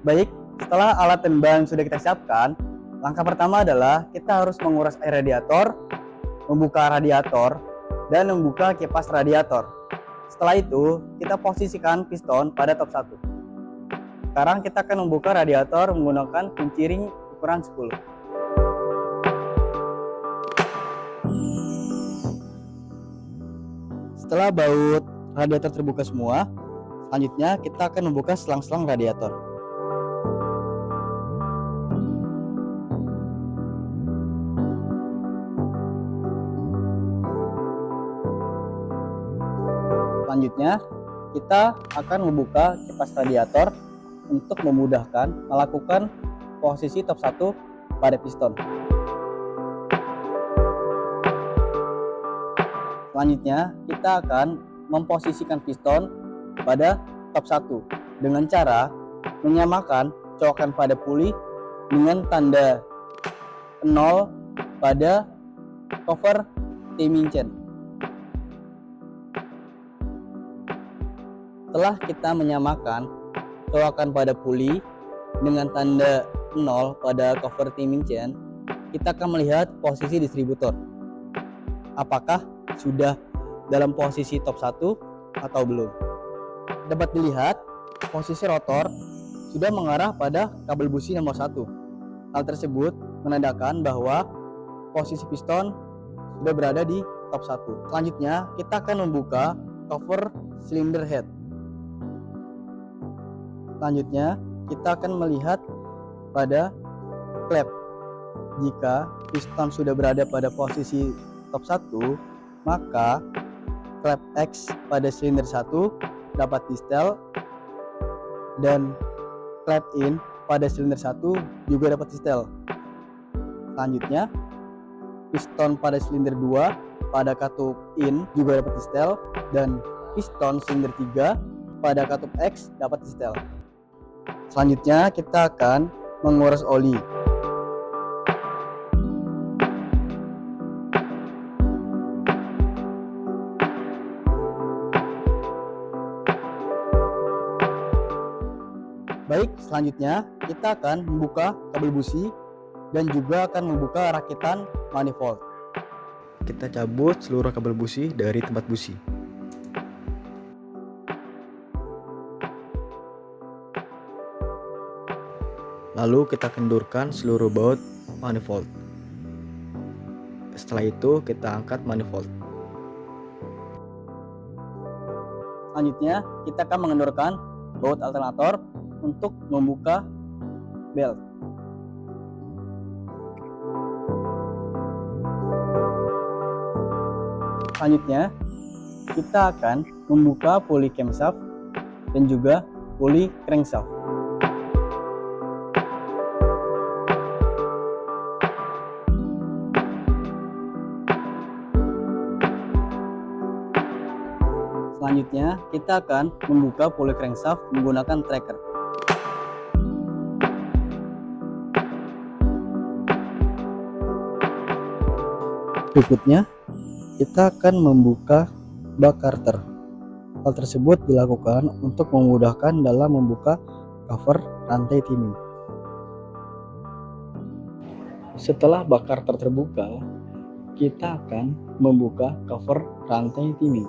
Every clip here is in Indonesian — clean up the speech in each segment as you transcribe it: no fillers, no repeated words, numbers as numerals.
Baik, setelah alat dan bahan sudah kita siapkan, langkah pertama adalah kita harus menguras air radiator, membuka radiator, dan membuka kipas radiator. Setelah itu, kita posisikan piston pada top 1. Sekarang kita akan membuka radiator menggunakan kunci ring ukuran 10. Setelah baut radiator terbuka semua, selanjutnya kita akan membuka selang-selang radiator. Selanjutnya, kita akan membuka kipas radiator untuk memudahkan melakukan posisi top 1 pada piston. Selanjutnya, kita akan memposisikan piston pada top 1 dengan cara menyamakan colokan pada puli dengan tanda 0 pada cover timing chain. Setelah kita menyamakan colokan pada puli dengan tanda 0 pada cover timing chain, kita akan melihat posisi distributor. Apakah sudah dalam posisi top 1 atau belum. Dapat dilihat posisi rotor sudah mengarah pada kabel busi nomor 1. Hal tersebut menandakan bahwa posisi piston sudah berada di top 1. Selanjutnya kita akan membuka cover cylinder head. Selanjutnya kita akan melihat pada klep. Jika piston sudah berada pada posisi top 1, maka klep X pada silinder 1 dapat di-setel dan klep in pada silinder 1 juga dapat di-setel. Selanjutnya, piston pada silinder 2 pada katup in juga dapat di-setel dan piston silinder 3 pada katup X dapat di-setel. Selanjutnya, kita akan menguras oli. Baik, selanjutnya kita akan membuka kabel busi dan juga akan membuka rakitan manifold. Kita cabut seluruh kabel busi dari tempat busi. Lalu kita kendurkan seluruh baut manifold. Setelah itu kita angkat manifold. Selanjutnya kita akan mengendorkan baut alternator untuk membuka belt. Selanjutnya, kita akan membuka puli camshaft dan juga puli crankshaft. Selanjutnya, kita akan membuka puli crankshaft menggunakan tracker. Berikutnya, kita akan membuka bak karter. Hal tersebut dilakukan untuk memudahkan dalam membuka cover rantai timing. Setelah bak karter terbuka, kita akan membuka cover rantai timing.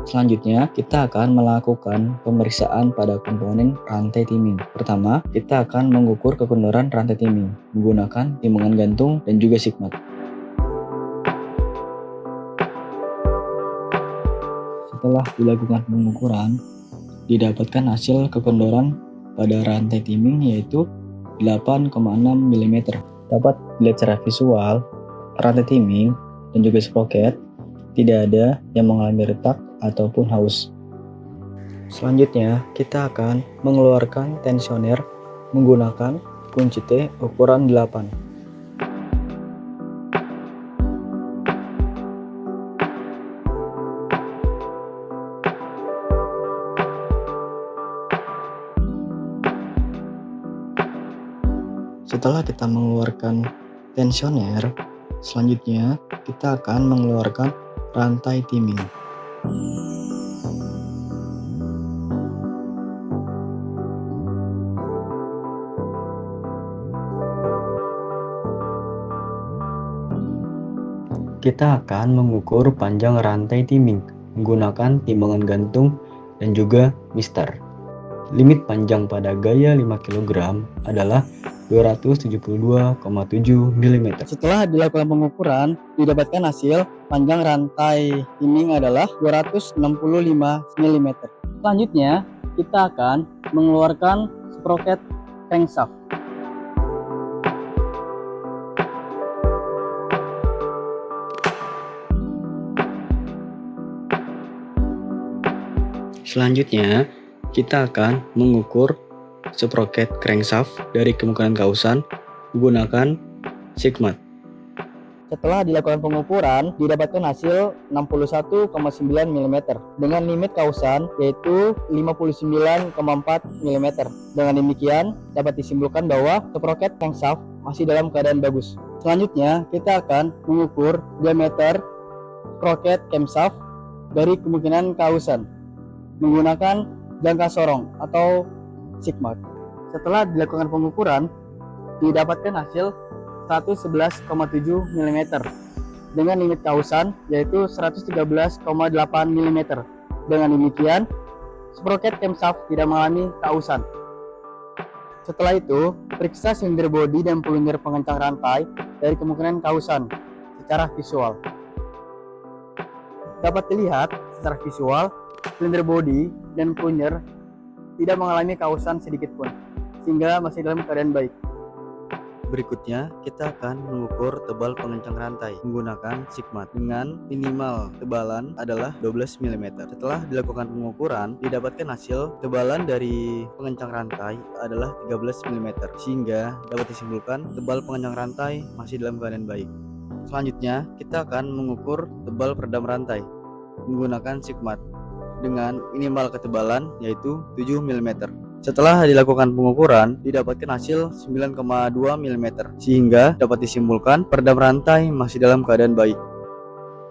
Selanjutnya, kita akan melakukan pemeriksaan pada komponen rantai timing. Pertama, kita akan mengukur kekendoran rantai timing menggunakan timbangan gantung dan juga sigmat. Setelah dilakukan pengukuran, didapatkan hasil kekendoran pada rantai timing yaitu 8,6 mm. Dapat dilihat secara visual, rantai timing dan juga sprocket tidak ada yang mengalami retak ataupun haus. Selanjutnya, kita akan mengeluarkan tensioner menggunakan kunci T ukuran 8. Setelah kita mengeluarkan tensioner, selanjutnya kita akan mengeluarkan rantai timing. Kita akan mengukur panjang rantai timing menggunakan timbangan gantung dan juga mister. Limit panjang pada gaya 5 kg adalah 272,7 mm. Setelah dilakukan pengukuran, didapatkan hasil panjang rantai timing adalah 265 mm. Selanjutnya, kita akan mengeluarkan sprocket crankshaft. Selanjutnya, kita akan mengukur sprocket crankshaft dari kemungkinan kausan menggunakan sigmat. Setelah dilakukan pengukuran, didapatkan hasil 61,9 mm dengan limit kausan yaitu 59,4 mm. Dengan demikian, dapat disimpulkan bahwa sprocket crankshaft masih dalam keadaan bagus. Selanjutnya, kita akan mengukur diameter sprocket crankshaft dari kemungkinan kausan menggunakan jangka sorong atau sigmat. Setelah dilakukan pengukuran, didapatkan hasil 111,7 mm dengan limit kausan yaitu 113,8 mm. Dengan demikian, sprocket crankshaft tidak mengalami kausan. Setelah itu, periksa silinder bodi dan plunger pengencang rantai dari kemungkinan kausan secara visual. Dapat dilihat secara visual, silinder bodi dan plunger tidak mengalami kausan sedikit pun, sehingga masih dalam keadaan baik. Berikutnya, kita akan mengukur tebal pengencang rantai menggunakan sigmat dengan minimal tebalan adalah 12 mm. Setelah dilakukan pengukuran, didapatkan hasil tebalan dari pengencang rantai adalah 13 mm, sehingga dapat disimpulkan tebal pengencang rantai masih dalam keadaan baik. Selanjutnya, kita akan mengukur tebal peredam rantai menggunakan sigmat dengan minimal ketebalan yaitu 7 mm. Setelah dilakukan pengukuran, didapatkan hasil 9,2 mm sehingga dapat disimpulkan peredam rantai masih dalam keadaan baik.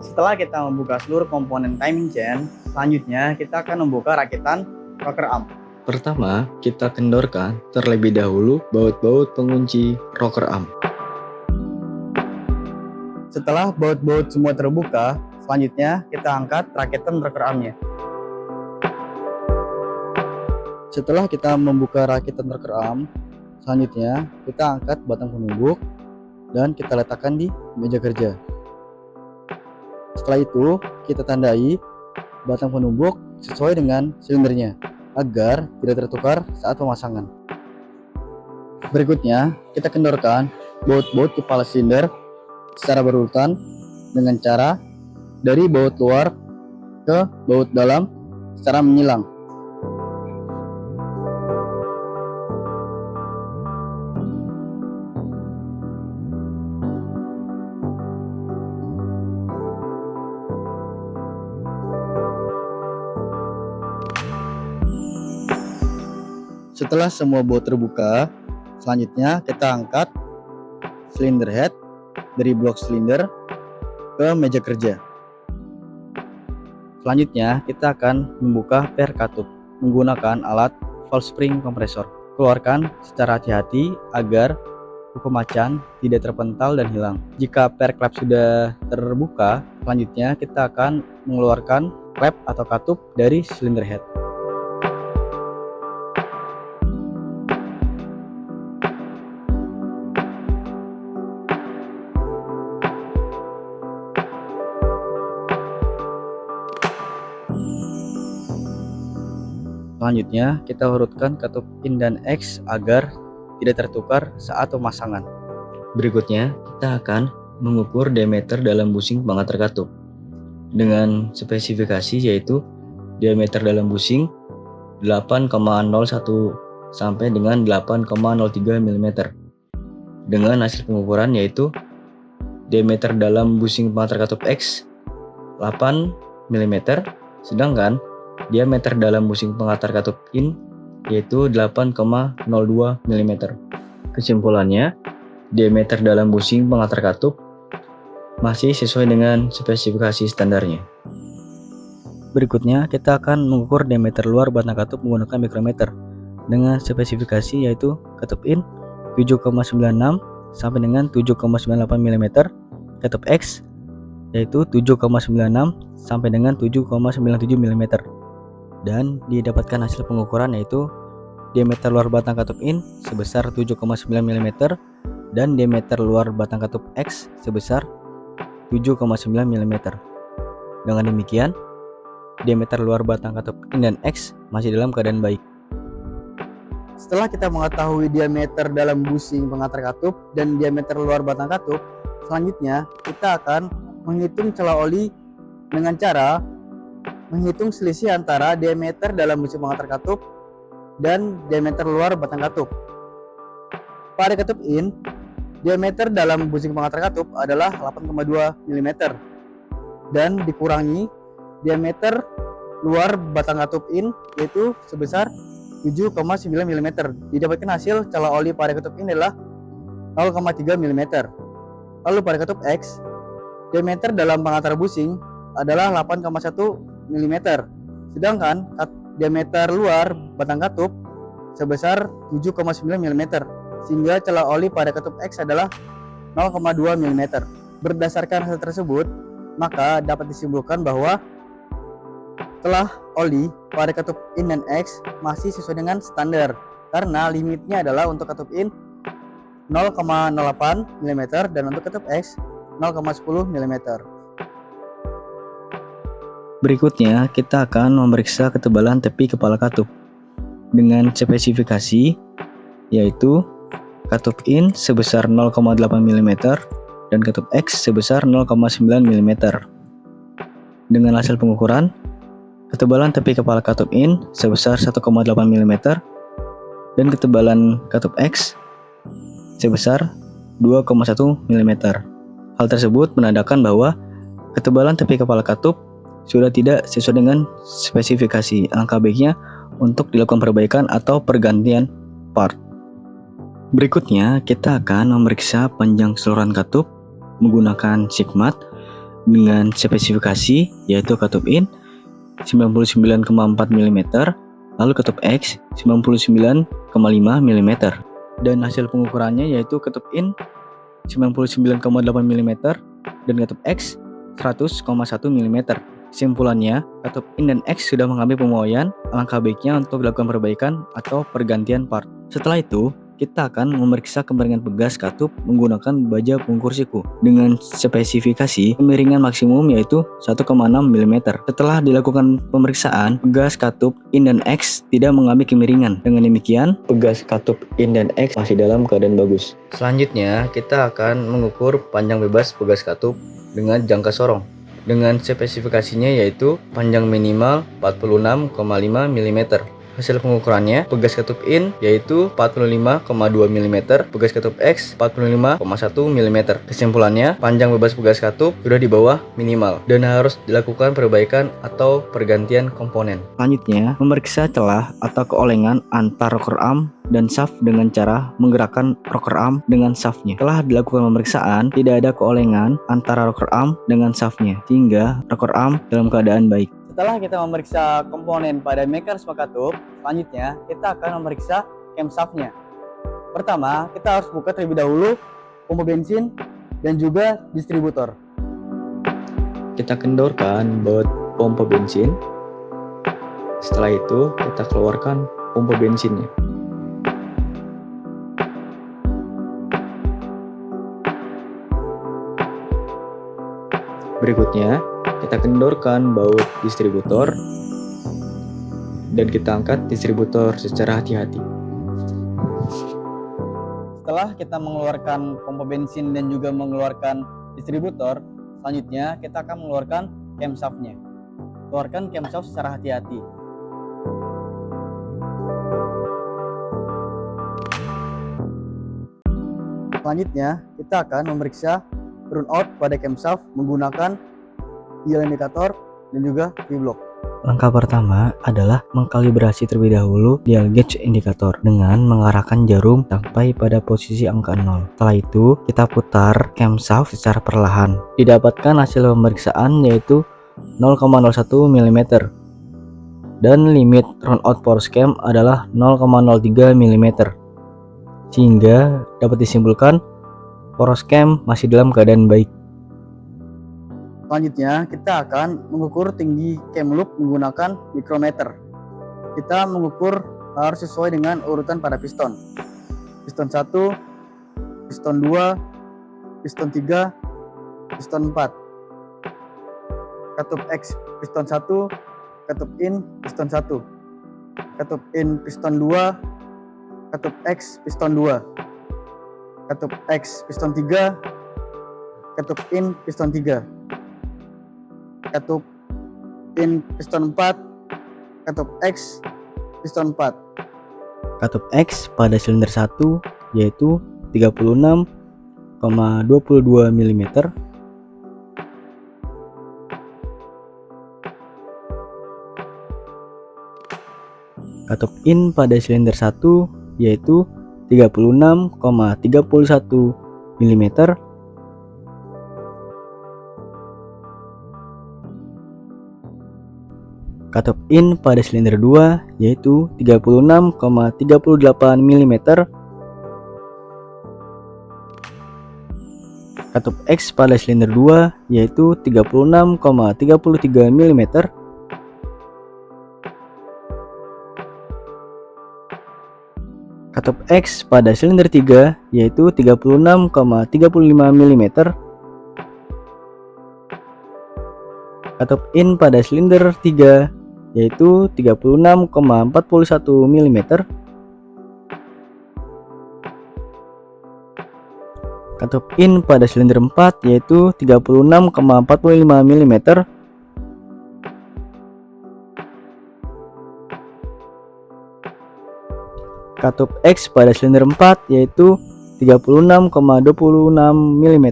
Setelah kita membuka seluruh komponen timing chain, selanjutnya kita akan membuka rakitan rocker arm. Pertama, kita kendorkan terlebih dahulu baut-baut pengunci rocker arm. Setelah baut-baut semua terbuka, selanjutnya kita angkat rakitan rocker armnya. Setelah kita membuka rakitan rocker arm, selanjutnya kita angkat batang penumbuk dan kita letakkan di meja kerja. Setelah itu, kita tandai batang penumbuk sesuai dengan silindernya agar tidak tertukar saat pemasangan. Berikutnya, kita kendorkan baut-baut kepala silinder secara berurutan dengan cara dari baut luar ke baut dalam secara menyilang. Setelah semua baut terbuka, selanjutnya kita angkat silinder head dari blok silinder ke meja kerja. Selanjutnya kita akan membuka per katup menggunakan alat valve spring kompresor. Keluarkan secara hati-hati agar kuku macan tidak terpental dan hilang. Jika per klep sudah terbuka, selanjutnya kita akan mengeluarkan klep atau katup dari silinder head. Selanjutnya, kita urutkan katup in dan X agar tidak tertukar saat pemasangan. Berikutnya, kita akan mengukur diameter dalam busing pengantar katup dengan spesifikasi yaitu diameter dalam busing 8,01 sampai dengan 8,03 mm. Dengan hasil pengukuran yaitu diameter dalam bushing pengantar katup X 8 mm, sedangkan diameter dalam bushing pengantar katup in yaitu 8,02 mm. Kesimpulannya, diameter dalam bushing pengantar katup masih sesuai dengan spesifikasi standarnya. Berikutnya, kita akan mengukur diameter luar batang katup menggunakan mikrometer dengan spesifikasi yaitu katup in 7,96 sampai dengan 7,98 mm, katup X yaitu 7,96 sampai dengan 7,97 mm, dan didapatkan hasil pengukuran yaitu diameter luar batang katup in sebesar 7,9 mm dan diameter luar batang katup X sebesar 7,9 mm. Dengan demikian, diameter luar batang katup in dan X masih dalam keadaan baik. Setelah kita mengetahui diameter dalam bushing pengantar katup dan diameter luar batang katup, selanjutnya kita akan menghitung celah oli dengan cara menghitung selisih antara diameter dalam bushing pengantar katup dan diameter luar batang katup. Pada katup in, diameter dalam bushing pengantar katup adalah 8,2 mm dan dikurangi diameter luar batang katup in yaitu sebesar 7,9 mm. Didapatkan hasil celah oli pada katup in adalah 0,3 mm. Lalu pada katup X, diameter dalam pengantar bushing adalah 8,1 mm, sedangkan diameter luar batang katup sebesar 7,9 mm, sehingga celah oli pada katup X adalah 0,2 mm. Berdasarkan hasil tersebut, maka dapat disimpulkan bahwa celah oli pada katup in dan X masih sesuai dengan standar karena limitnya adalah untuk katup in 0,08 mm dan untuk katup X 0,10 mm. Berikutnya, kita akan memeriksa ketebalan tepi kepala katup dengan spesifikasi yaitu katup in sebesar 0,8 mm dan katup X sebesar 0,9 mm. Dengan hasil pengukuran, ketebalan tepi kepala katup in sebesar 1,8 mm dan ketebalan katup X sebesar 2,1 mm. Hal tersebut menandakan bahwa ketebalan tepi kepala katup sudah tidak sesuai dengan spesifikasi. Alangkah baiknya untuk dilakukan perbaikan atau pergantian part. Berikutnya, kita akan memeriksa panjang keseluruhan katup menggunakan sigmat dengan spesifikasi yaitu katup in 99,4 mm, lalu katup X 99,5 mm. Dan hasil pengukurannya yaitu katup in 99,8 mm dan katup X 100,1 mm. Kesimpulannya, katup in dan X sudah mengalami pemoaian, alangkah baiknya untuk dilakukan perbaikan atau pergantian part. Setelah itu, kita akan memeriksa kemiringan pegas katup menggunakan baja pengukur siku dengan spesifikasi kemiringan maksimum yaitu 1,6 mm. Setelah dilakukan pemeriksaan, pegas katup in dan X tidak mengalami kemiringan. Dengan demikian, pegas katup in dan X masih dalam keadaan bagus. Selanjutnya, kita akan mengukur panjang bebas pegas katup dengan jangka sorong dengan spesifikasinya yaitu panjang minimal 46,5 mm. Hasil pengukurannya, pegas katup in yaitu 45,2 mm, pegas katup X 45,1 mm. Kesimpulannya, panjang bebas pegas katup sudah di bawah minimal dan harus dilakukan perbaikan atau pergantian komponen. Selanjutnya, memeriksa celah atau keolengan antar rocker arm dan shaft dengan cara menggerakkan rocker arm dengan shaftnya. Setelah dilakukan pemeriksaan, tidak ada keolengan antara rocker arm dengan shaftnya, sehingga rocker arm dalam keadaan baik. Setelah kita memeriksa komponen pada mekanisme katup, selanjutnya kita akan memeriksa camshaftnya. Pertama, kita harus buka terlebih dahulu pompa bensin dan juga distributor. Kita kendorkan baut pompa bensin. Setelah itu, kita keluarkan pompa bensinnya. Berikutnya, kita kendorkan baut distributor dan kita angkat distributor secara hati-hati. Setelah kita mengeluarkan pompa bensin dan juga mengeluarkan distributor, selanjutnya kita akan mengeluarkan camshaftnya. Keluarkan camshaft secara hati-hati. Selanjutnya, kita akan memeriksa runout pada camshaft menggunakan dial indikator dan juga V-block. Langkah pertama adalah mengkalibrasi terlebih dahulu dial gauge indikator dengan mengarahkan jarum sampai pada posisi angka 0. Setelah itu, kita putar camshaft secara perlahan. Didapatkan hasil pemeriksaan yaitu 0,01 mm dan limit runout force cam adalah 0,03 mm, sehingga dapat disimpulkan poros cam masih dalam keadaan baik. Selanjutnya, kita akan mengukur tinggi cam loop menggunakan micrometer. Kita mengukur harus sesuai dengan urutan pada piston. Piston 1, piston 2, piston 3, piston 4. Katup X piston 1, katup in piston 1. Katup in piston 2, katup X piston 2. Katup X piston 3, katup in piston 3. Katup in piston 4, katup X piston 4. Katup X pada silinder 1 yaitu 36,22 mm. Katup in pada silinder 1 yaitu 36,31 mm. Katup in pada silinder 2 yaitu 36,38 mm. Katup X pada silinder 2 yaitu 36,33 mm. Katup X pada silinder 3 yaitu 36,35 mm. Katup in pada silinder 3 yaitu 36,41 mm. Katup in pada silinder 4 yaitu 36,45 mm. Katup X pada silinder 4 yaitu 36,26 mm.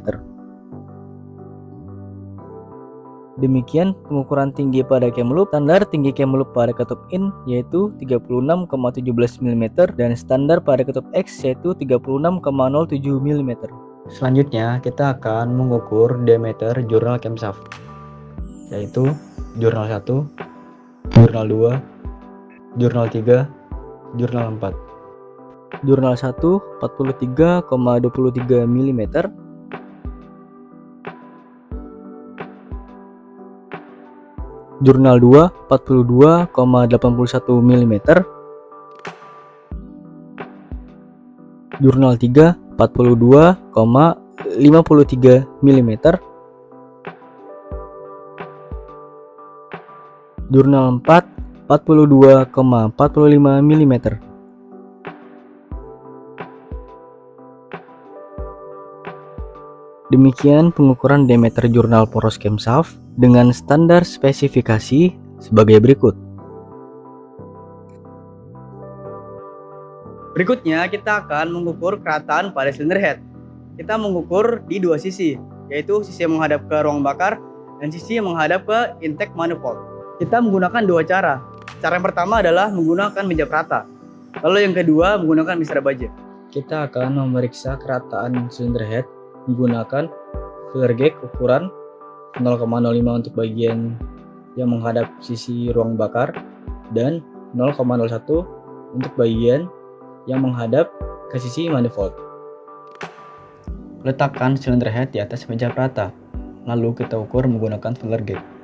Demikian pengukuran tinggi pada cam loop. Standar tinggi cam loop pada katup in yaitu 36,17 mm dan standar pada katup X yaitu 36,07 mm. Selanjutnya kita akan mengukur diameter jurnal camshaft, yaitu jurnal 1, jurnal 2, jurnal 3, jurnal 4. Jurnal 1 43,23 mm. Jurnal 2 42,81 mm. Jurnal 3 42,53 mm. Jurnal 4 42,45 mm. Demikian pengukuran diameter jurnal poros camshaft dengan standar spesifikasi sebagai berikut. Berikutnya kita akan mengukur kerataan pada silinder head. Kita mengukur di dua sisi, yaitu sisi yang menghadap ke ruang bakar dan sisi yang menghadap ke intake manifold. Kita menggunakan dua cara. Cara yang pertama adalah menggunakan meja perata. Lalu yang kedua menggunakan misra baja. Kita akan memeriksa kerataan silinder head menggunakan filler gauge ukuran 0,05 untuk bagian yang menghadap sisi ruang bakar dan 0,01 untuk bagian yang menghadap ke sisi manifold. Letakkan silinder head di atas meja perata, lalu kita ukur menggunakan filler gauge.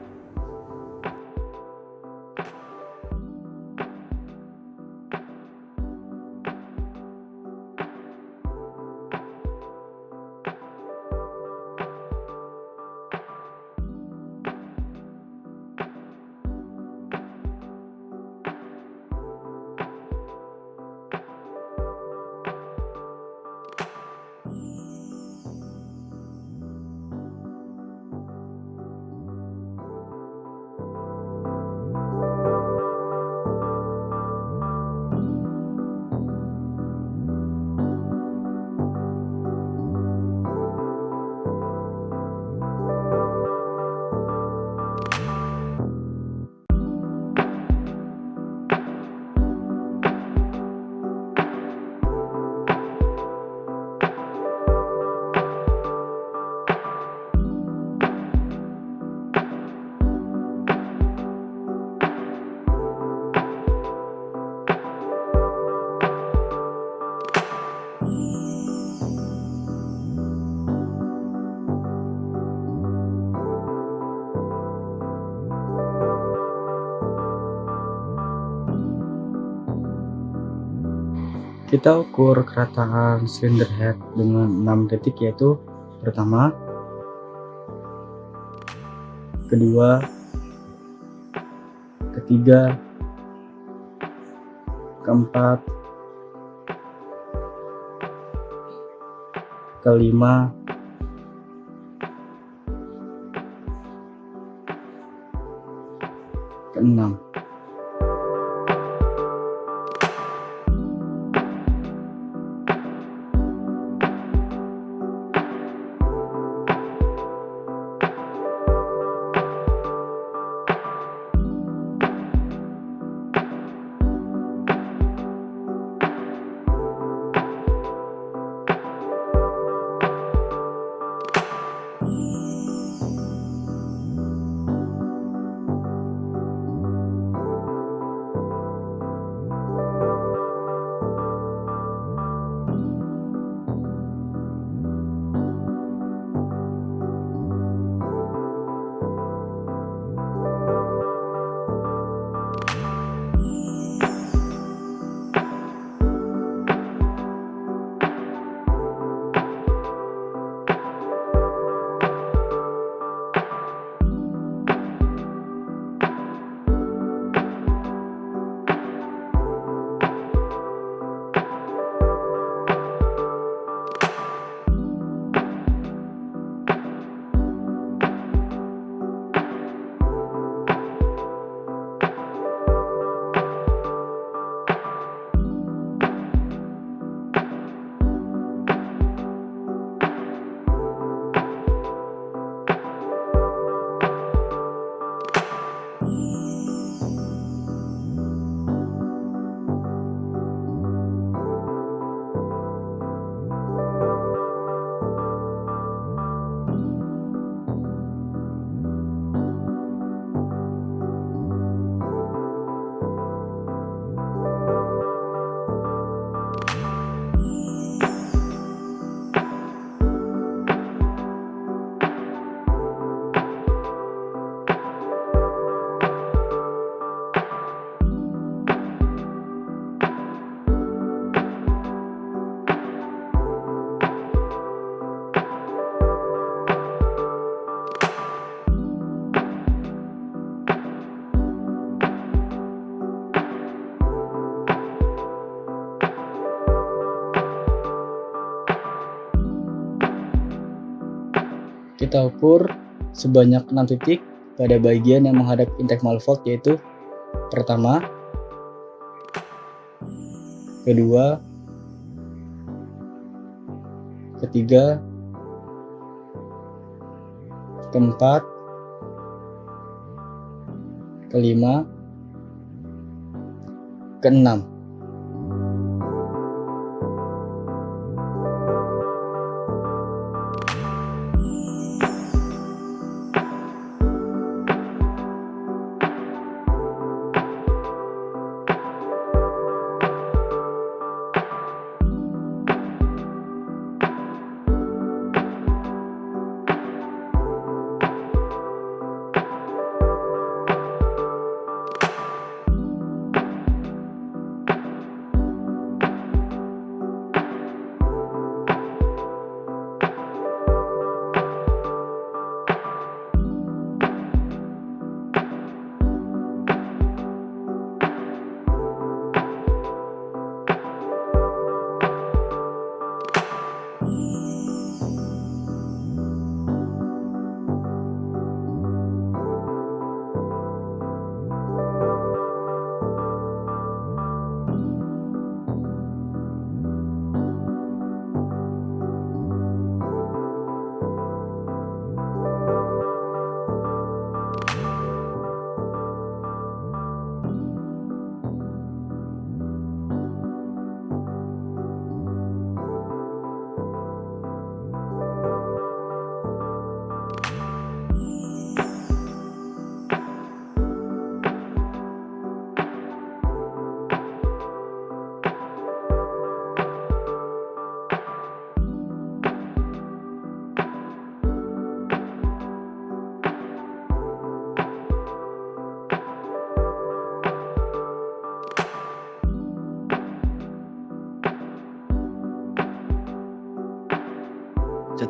Kita ukur kerataan silinder head dengan 6 titik, yaitu pertama, kedua, ketiga, keempat, kelima, keenam. Kita ukur sebanyak 6 titik pada bagian yang menghadap intake manifold, yaitu pertama, kedua, ketiga, keempat, kelima, keenam.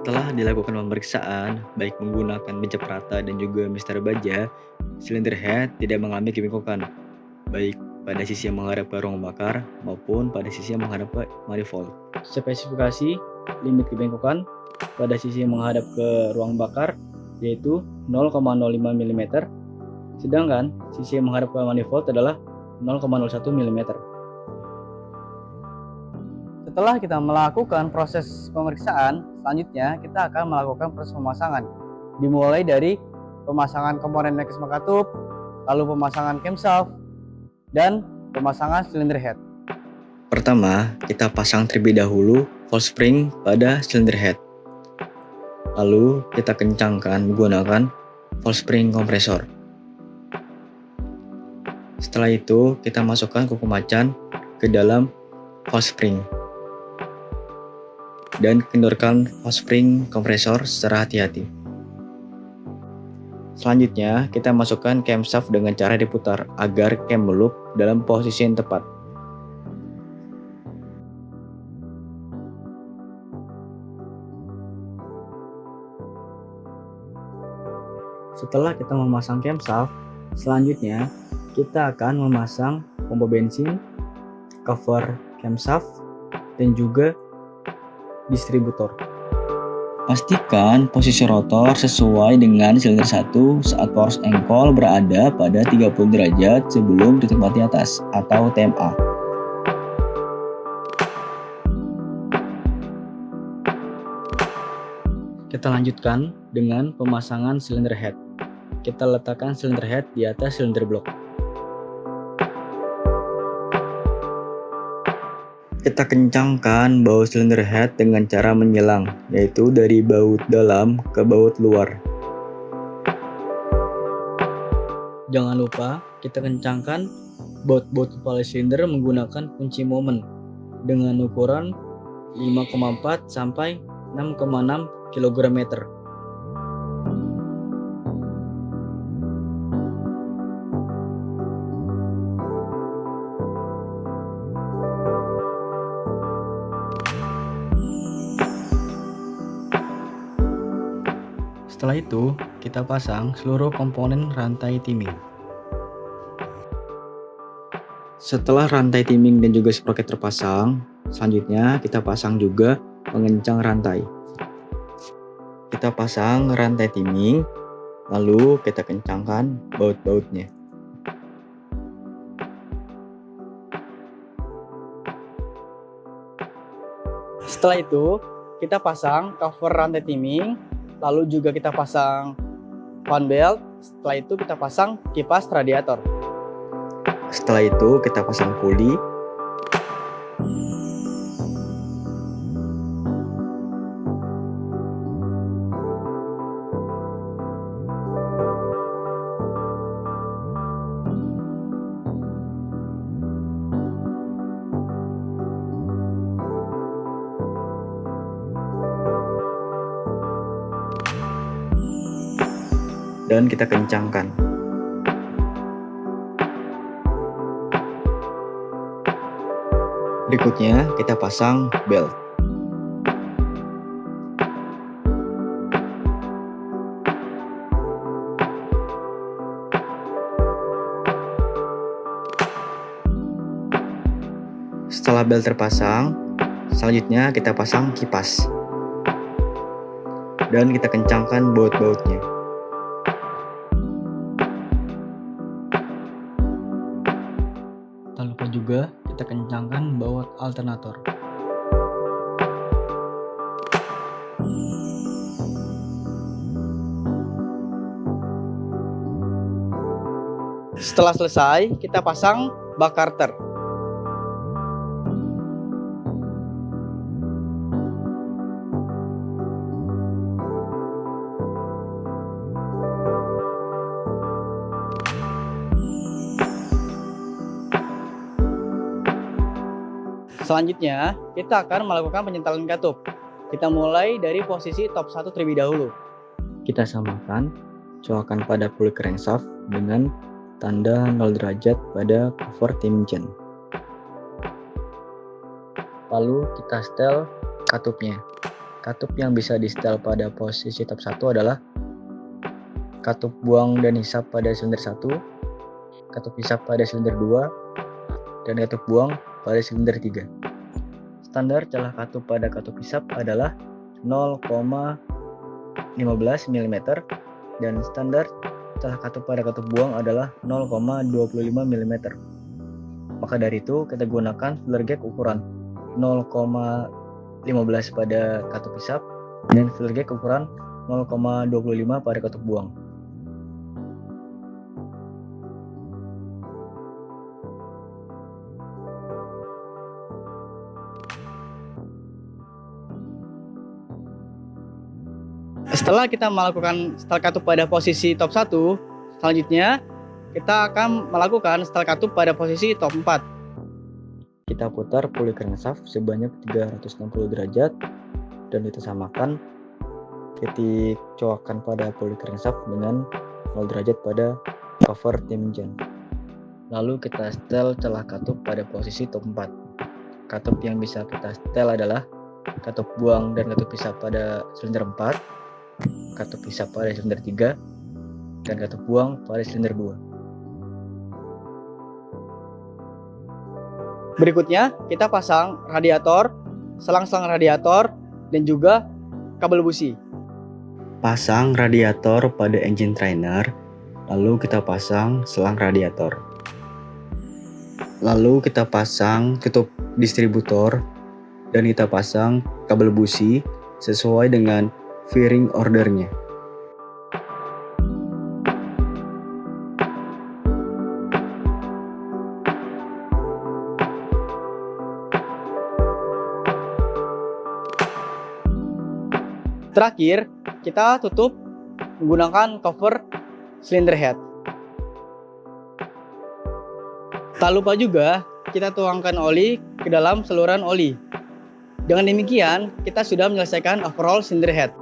Setelah dilakukan pemeriksaan, baik menggunakan pencap rata dan juga mister baja, silinder head tidak mengalami kebengkokan, baik pada sisi yang menghadap ke ruang bakar maupun pada sisi yang menghadap ke manifold. Spesifikasi limit kebengkokan pada sisi yang menghadap ke ruang bakar yaitu 0,05 mm, sedangkan sisi yang menghadap ke manifold adalah 0,01 mm. Setelah kita melakukan proses pemeriksaan, selanjutnya kita akan melakukan proses pemasangan. Dimulai dari pemasangan komponen mekanisme katup, lalu pemasangan camshaft, dan pemasangan silinder head. Pertama, kita pasang terlebih dahulu valve spring pada silinder head. Lalu kita kencangkan menggunakan valve spring kompresor. Setelah itu, kita masukkan kuku macan ke dalam valve spring dan kendorkan valve spring kompresor secara hati-hati. Selanjutnya, kita masukkan camshaft dengan cara diputar agar cam loop dalam posisi yang tepat. Setelah kita memasang camshaft, selanjutnya kita akan memasang pompa bensin, cover camshaft, dan juga distributor. Pastikan posisi rotor sesuai dengan silinder 1 saat force engkol berada pada 30 derajat sebelum ditempati atas atau TMA. Kita lanjutkan dengan pemasangan silinder head. Kita letakkan silinder head di atas silinder blok. Kita kencangkan baut silinder head dengan cara menyelang, yaitu dari baut dalam ke baut luar. Jangan lupa kita kencangkan baut-baut kepala silinder menggunakan kunci momen dengan ukuran 5,4 sampai 6,6 kg/meter. Setelah itu, kita pasang seluruh komponen rantai timing. Setelah rantai timing dan juga sprocket terpasang, selanjutnya kita pasang juga pengencang rantai. Kita pasang rantai timing, lalu kita kencangkan baut-bautnya. Setelah itu, kita pasang cover rantai timing, lalu juga kita pasang fan belt. Setelah itu kita pasang kipas radiator. Setelah itu kita pasang puli. Dan kita kencangkan. Berikutnya kita pasang belt. Setelah belt terpasang, selanjutnya kita pasang kipas. Dan kita kencangkan baut-bautnya. Tak lupa juga kita kencangkan baut alternator. Setelah selesai, kita pasang bak karter. Selanjutnya, kita akan melakukan penyentalan katup. Kita mulai dari posisi top 1 terlebih dahulu. Kita samakan coakan pada pulley crankshaft dengan tanda 0 derajat pada cover timing chain. Lalu kita setel katupnya. Katup yang bisa di-setel pada posisi top 1 adalah katup buang dan hisap pada silinder 1, katup hisap pada silinder 2, dan katup buang pada silinder 3. Standar celah katup pada katup hisap adalah 0,15 mm dan standar celah katup pada katup buang adalah 0,25 mm. Maka dari itu kita gunakan filler gauge ukuran 0,15 pada katup hisap dan filler gauge ukuran 0,25 pada katup buang. Setelah kita melakukan setel katup pada posisi top 1, selanjutnya kita akan melakukan setel katup pada posisi top 4. Kita putar puli crankshaft sebanyak 360 derajat dan kita samakan titik coakan pada puli crankshaft dengan 0 derajat pada cover tim jan. Lalu kita setel celah katup pada posisi top 4. Katup yang bisa kita setel adalah katup buang dan katup hisap pada silinder 4, katup hisap pada silinder 3, dan katup buang pada silinder 2. Berikutnya, kita pasang radiator, selang-selang radiator, dan juga kabel busi. Pasang radiator pada engine trainer, lalu kita pasang selang radiator. Lalu kita pasang tutup distributor dan kita pasang kabel busi sesuai dengan fairing ordernya. Terakhir, kita tutup menggunakan cover cylinder head. Tak lupa juga kita tuangkan oli ke dalam saluran oli. Dengan demikian, kita sudah menyelesaikan overhaul cylinder head.